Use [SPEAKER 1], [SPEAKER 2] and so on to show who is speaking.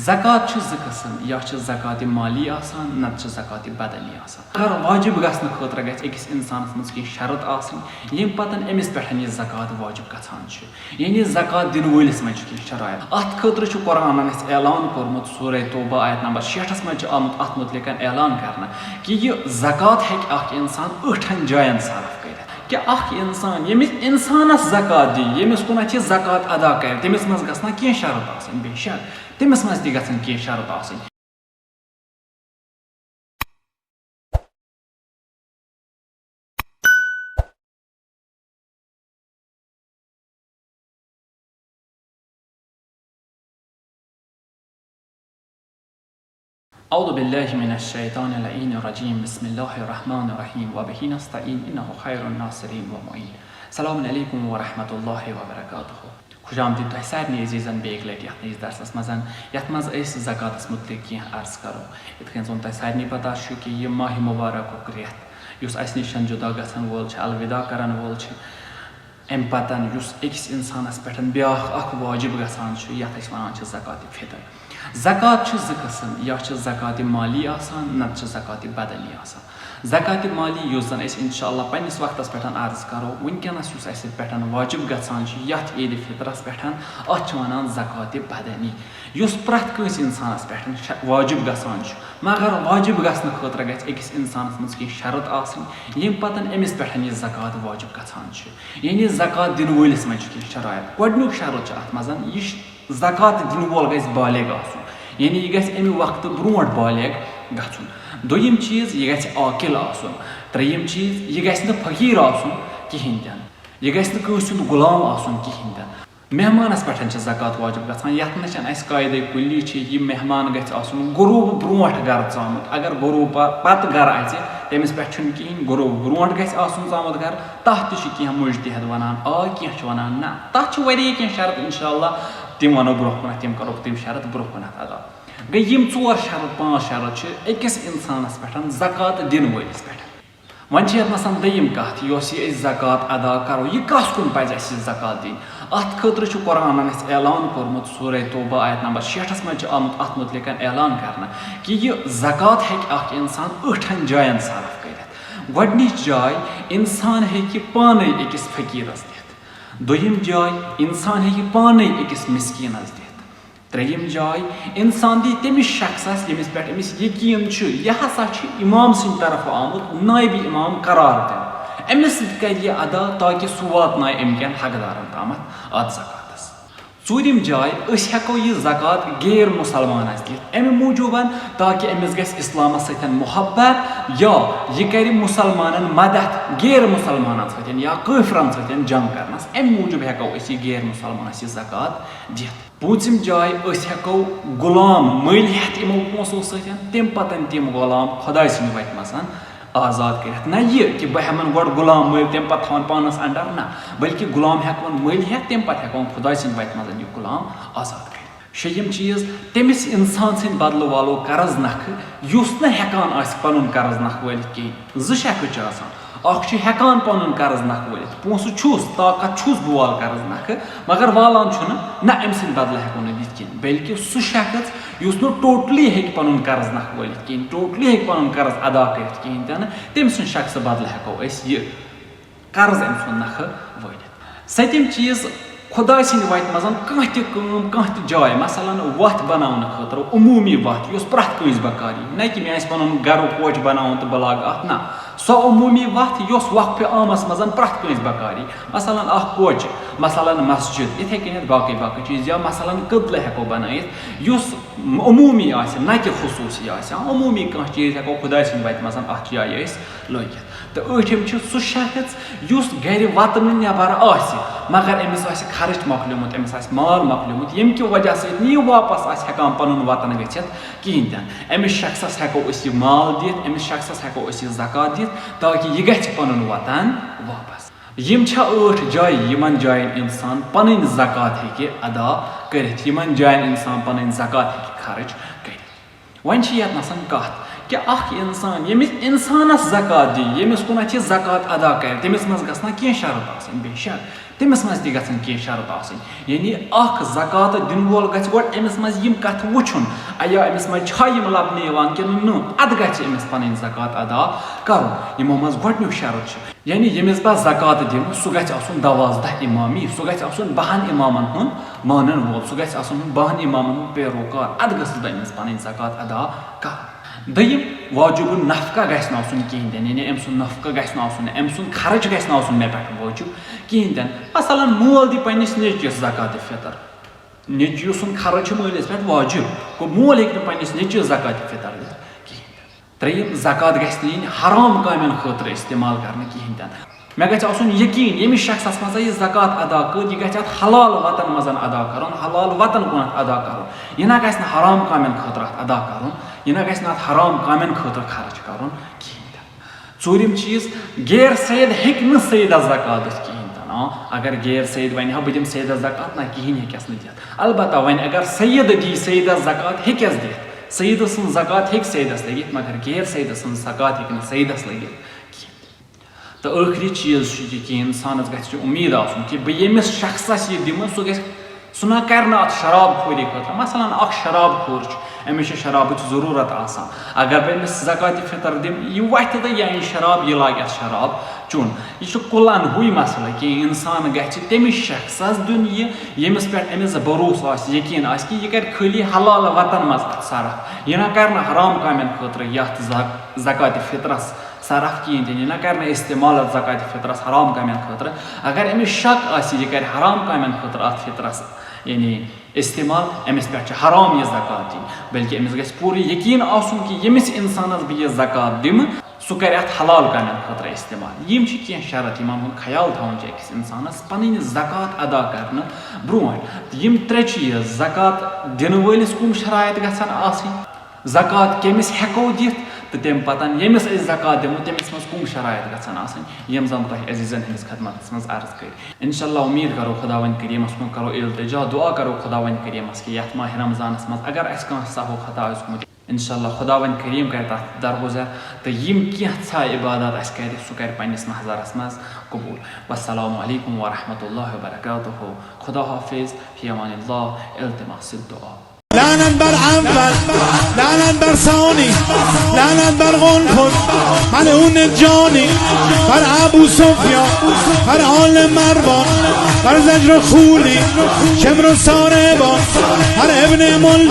[SPEAKER 1] Zakat zٕ qısım, ya zakat-ı mali asan, nat zakat-ı badani asan. Agar vacib gژھنہٕ خٲطرٕ گژھِ أکِس اِنسانَس منٛز کینٛہہ شرط آسٕنۍ ییٚمہِ پتہٕ أمِس پٮ۪ٹھ یہِ زکات واجب گژھان چھُ یعنی زکات دِنہٕ وٲلِس منٛز چھِ کینٛہہ شرایط اَتھ خٲطرٕ چھُ قرآنن اَسہِ اعلان کوٚرمُت سورہ توبہ آیت نمبر 6 منٛز چھُ آمُت اَتھ مُتعلِق اعلان کرنہٕ کہِ یہِ زکات ہیٚکہِ اکھ اِنسان 8 جاین صرف کٔرِتھ کہ اکھ انسان ییٚمِس انسانس زکات دی ییٚمِس کُنتھ یہِ زکات ادا کرِ تٔمِس منٛز گژھن کینٛہہ شرط آسٕنۍ بے شک تٔمِس منٛز تہِ گژھن کینٛہہ شرط آسٕنۍ أعوذ بالله من الشيطان اللعين الرجيم بسم الله الرحمن الرحيم وبه نستعين إنه خير الناصرين ومعين السلام عليكم ورحمة الله وبركاته خوش آمدید تۄہہِ سارنٕے عزیٖزن بیٚیہِ لٹہِ یتھ نٔیِس درسس منٛز یتھ منٛز أسۍ زکاتس مُتعلِق کینٛہہ عرض کرو یِتھ کٔنۍ زن تۄہہِ سارنٕے پتہ چھُ کہِ یہِ ماہِ مُبارکُک رٮ۪تھ یُس اسہِ نِش جُدا گژھن وول چھُ الوداع کرن وول چھُ امہِ پتہٕ یُس أکِس انسانس پٮ۪ٹھ بیٛاکھ اکھ واجب گژھان چھُ یتھ أسۍ ونان چھِ زکات فطر زکات چھُ زٕ قٕسم یا چھِ زکات مالی آسان نتہٕ چھِ زکات بدنی آسان زکات مالی یُس زن أسۍ انشاء اللہ پننس وقتس پٮ۪ٹھ عرض کرو ؤنکیٚنس یُس اسہِ پٮ۪ٹھ واجب گژھان چھُ یتھ عیٖدِ فطرس پٮ۪ٹھ اتھ چھِ ونان زکات بدنی یُس پرٛٮ۪تھ کٲنٛسہِ انسانس پٮ۪ٹھ واجب گژھان چھُ مگر واجب گژھنہٕ خٲطرٕ گژھِ أکِس انسانس منٛز کینٛہہ شرط آسٕنۍ ییٚمہِ پتہٕ أمِس پٮ۪ٹھ یہِ زکات واجب گژھان چھُ یعنی زکات دِنہٕ وٲلِس منٛز چھِ کینٛہہ شرایط گۄڈٕنیُک شرط چھُ اتھ منٛز یہِ زکات دِنہٕ وول گژھِ بالغ آسُن یعنی یہِ گژھِ امہِ وقتہٕ برونٛٹھ بالغ گژھُن دوٚیِم چیٖز یہِ گژھِ عاقل آسُن ترٛیٚیِم چیٖز یہِ گژھِ نہٕ فقیٖر آسُن کِہینۍ تہِ نہٕ یہِ گژھِ نہٕ کٲنٛسہِ ہُنٛد غلام آسُن کِہینۍ تہِ نہٕ مہمانس پٮ۪ٹھ چھِ زکات واجب گژھان یتھ منٛز چھنہٕ اسہِ قاعدے کُلی چھِ یہِ مہمان گژھِ آسُن غروٗب برونٛٹھ گرٕ ژامُت اگر غروٗب پتہٕ گرٕ اژِ تٔمِس پٮ۪ٹھ چھُنہٕ کِہینۍ غروٗب برونٛٹھ گژھِ آسُن ژامُت گرٕ تتھ تہِ چھِ کینٛہہ مُجتہد ونان آ کینٛہہ چھِ ونان نہ تتھ چھِ واریاہ کینٛہہ شرط انشاء اللہ تِم ونو برونٛہہ کُنتھ تِم کرو تِم شرط برونٛہہ کُنتھ ادا گٔے یِم 4 شرط 5 شرط چھِ أکِس انسانس پٮ۪ٹھ زکات دِنہٕ وٲلِس پٮ۪ٹھ وۄنۍ چھِ یتھ منٛز دوٚیِم کتھ یۄس یہِ أسۍ زکات ادا کرو یہِ کس کُن پزِ اسہِ یہِ زکات دِنۍ اتھ خٲطرٕ چھُ قرآنن اسہِ اعلان کوٚرمُت سورہ توبہ آیت نمبر 6 منٛز چھُ آمُت اتھ مُتعلِق اعلان کرنہٕ کہِ یہِ زکات ہیٚکہِ اکھ انسان 8 جاین صرف کٔرِتھ گۄڈٕنِچ جاے انسان ہیٚکہِ پانے أکِس فقیٖرس دِتھ دوٚیِم جاے انسان ہیٚکہِ پانے أکِس مسکیٖنس دِتھ ترٛیٚیِم جاے انسان دی تٔمِس شخصس ییٚمِس پٮ۪ٹھ أمِس یقیٖن چھُ یہِ ہسا چھُ امام سٕنٛدِ طرفہٕ آمُت نٲیبِ امام قرار دِنہٕ أمِس سۭتۍ کرِ یہِ ادا تاکہِ سُہ واتنایہِ امہِ کٮ۪ن حقدارن تامتھ اتھ زکاتس ژوٗرِم جاے أسۍ ہٮ۪کو یہِ زکات غیر مُسلمانس دِتھ امہِ موٗجوٗبن تاکہِ أمِس گژھِ اسلامس سۭتۍ محبت یا یہِ کرِ مُسلمانن مدد غیر مُسلمانن سۭتۍ یا کٲفرن سۭتۍ جنگ کرنس امہِ موٗجوٗب ہٮ۪کو أسۍ یہِ غیر مُسلمانس یہِ زکات دِتھ پوٗژِم جاے أسۍ ہٮ۪کو غلام مٔلۍ ہٮ۪تھ یِمو پونٛسو سۭتۍ تمہِ پتہٕ تِم غلام خۄداے سٕنٛدِ وتہِ منٛز آزاد کٔرِتھ نہ یہِ کہِ بہٕ ہٮ۪من گۄڈٕ غلام مٔلۍ تمہِ پتہٕ تھاوان پانس انڈر نہ بٔلکہِ غلام ہٮ۪کون مٔلۍ ہٮ۪تھ تمہِ پتہٕ ہٮ۪کون خۄداے سٕنٛدِ وتہِ منٛز یہِ غلام آزاد کٔرِتھ شیٚیِم چیٖز تٔمِس انسان سٕنٛدِ بدلہٕ والو قرض نکھٕ یُس نہٕ ہٮ۪کان آسہِ پنُن قرض نکھٕ وٲلِتھ کِہینۍ 2 شکھٕ چھِ آسان اکھ چھُ ہٮ۪کان پنُن قرض نکھٕ وٲلِتھ پونٛسہٕ چھُس طاقت چھُس بہٕ والہٕ قرض نکھٕ مگر والان چھُنہٕ نہ امہِ سٕنٛدِ بدلہٕ ہٮ۪کو نہٕ دِتھ کِہینۍ بلکہِ سُہ شخص یُس نہٕ ٹوٹلی ہیٚکہِ پنُن قرض نکھٕ وٲلِتھ کِہینۍ ٹوٹلی ہیٚکہِ پنُن قرض ادا کٔرِتھ کِہینۍ تہِ نہٕ تٔمۍ سٕنٛدِ شخصہٕ بدلہٕ ہٮ۪کو أسۍ یہِ قرض أمۍ سُنٛد نکھٕ وٲلِتھ 7م چیٖز خۄداے سٕنٛدِ وتہِ منٛز کانٛہہ تہِ کٲم کانٛہہ تہِ جاے مثلاً وتھ بناونہٕ خٲطرٕ عموٗمی وتھ یۄس پرٛٮ۪تھ کٲنٛسہِ بکار یی نہ کہِ مےٚ آسہِ پنُن گرٕ کوچہِ بناوُن تہٕ بہٕ لاگہٕ اتھ نہ سۄ عموٗمی وتھ یۄس وقفہِ عامس منٛز پرٛٮ۪تھ کٲنٛسہِ بکار یی مثلاً اکھ کوچہِ مثلاً مسجد یِتھے کٔنٮ۪تھ باقٕے چیٖز یا مثلاً قٕبلہٕ ہٮ۪کو بنٲیِتھ یُس عموٗمی آسہِ نہ کہِ خصوٗصی آسہِ عموٗمی کانٛہہ چیٖز ہٮ۪کو خۄداے سٕنٛدِ وتہِ منٛز اتھ جایہِ أسۍ لٲگِتھ تہٕ 8م چھُ سُہ شخص یُس گرِ وطنہٕ نٮ۪بر آسہِ مگر أمِس آسہِ خرٕچ مۄکلیومُت أمِس آسہِ مال مۄکلیومُت ییٚمہِ کہِ وجہ سۭتۍ نہٕ یہِ واپس آسہِ ہٮ۪کان پنُن وطن گٔژھِتھ کِہینۍ تہِ نہٕ أمِس شخصس ہٮ۪کو أسۍ یہِ مال دِتھ أمِس شخصس ہٮ۪کو أسۍ یہِ زکات دِتھ تاکہِ یہِ گژھِ پنُن وطن واپس یِم چھا 8 جایہِ یِمن جاین انسان پنٕنۍ زکات ہیٚکہِ ادا کٔرِتھ یِمن جاین انسان پنٕنۍ زکات ہیٚکہِ خرٕچ کٔرِتھ وۄنۍ چھِ یتنس کتھ کہِ اکھ انسان ییٚمِس انسانس زکات دی ییٚمِس کُنتھ یہِ زکات ادا کرِ تٔمِس منٛز گژھن کینٛہہ شرط آسٕنۍ بے شک तमिस मज ती गछन की शर्त आसनी यानी अख ज़कात दिन वोल गछ गोड एमिस मज यम कथ वुछुन आया एमिस मज छ यम लबने यवान कि न अद गछ एमिस पन ज़कात अदा करन यमो मज गोडन्यु शर्त छ यानी यमिस बा ज़कात दिन सु गछ आसुन 12 इमामी सु गछ आसुन 12 इमामन हुन मानन वोल सु गछ आसुन 12 इमामन हुन पेरोकार अद गछ एमिस पन ज़कात अदा कर दयिम वाजिब नफका गछ न आसुन किहिन दिन यानी एमसुन नफका गछ न आसुन एमसुन खर्च गछ न आसुन मे पेट वाजिब किहिन दिन मसलन मोल दी पनिस नेचिस ज़कात फितर नेचिसुन खर्च मोलिस पेट वाजिब को मोल हेक न पनिस नेचिस ज़कात फितर किहिन त्रेयिम ज़कात गछ न हराम कामन खतर इस्तेमाल करने किहिन दिन मे गछ आसुन यकीन यमिस शख्सस मज यह ज़कात अदा कर यह गछ हलाल वतन मजन अदा करन हलाल वतन कुन अदा करन यह न गछ न हराम कामन खतर अदा करन यह न गछ न हराम कामन खतर खर्च करन किहिन चूरिम चीज गैर सैयद हेक न सैयद ज़कात किहिन अगर गैर सैयद वन हा बदिम सैयद ज़कात ना किहिन हेकस न दित अलबत्ता वन अगर सैयद दी सैयद ज़कात हेकस दित सैयद सन ज़कात हेक सैयदस लगित मगर गैर सैयद सन ज़कात हेक न सैयदस लगित तो आखिरी चीज कि इंसानस गछ उम्मीद आसुन कि बह यमिस शख्सस यह दिम सह गछ सह ना कर शराब खोरी खतर मसलन अख शराब खोर अमिस शराब जरूरत आसान अगर बह अमिस ज़कात फितर दिम यह वथ तो यह शराब यह लाग शराब चुन यह कुलान हुई मसला कि इंसान गछ तमिस शख्सस दिन यह यमिस पे अमिस भरोस यकीन कि यह कर खाली हलाल वतन मज सरफ यह ना कर हराम कामन खतर यथ ज़कात फितरस सरफ किन दिन ना कर इस्तेमाल ज़कात फितरस हराम कामन खतर अगर अमिस शक यह कर हराम कामन खतर अत फितरस यानी इस्तेमाल अमिस पे हराम यह ज़कात दिन बल्कि अमिस गछ पूरी यकीन आसुन कि यमिस इंसानस बह यह ज़कात दिम सह कर हलाल कामन खतर इस्तेमाल यम कह शरत यमन हुन ख्याल थवन अकिस इंसानस पन ज़कात अदा करने ब्रोह यम त्रे चीज ज़कात दिन वलिस कुम शरायत गछन आसनी ज़कात केमिस हेको दित तो तम पतन यमिस ज़कात दिमो तमिस मज कुम शरायत गछन आसनी यम जन तह अजीजन हंदिस खदमत मज अर्ज कर इंशाअल्लाह उम्मीद करो खुदावन करीमस कुन करो इल्तिजा दुआ करो खुदावन करीमस कि यथ माह रमज़ानस मज अगर अस कह सहो खता गुत इंशाअल्लाह खुदावन करीम कर तथ दरगुजर तो यम क्या इबादत अस कर सह कर पन्निस महज़रस मज कबूल वस्सलामु अलैकुम व रहमतुल्लाहि व बरकातुहू खुदा हाफिज़ फी अमानिल्लाह इल्तिमास दुआ
[SPEAKER 2] لعنت بر اول لعنت بر ثانی لعنت بر غنفل ملعون جانی بر ابو سفیان بر آل مروان بر زجر خولی شمر و ساربان بر ابن ملجم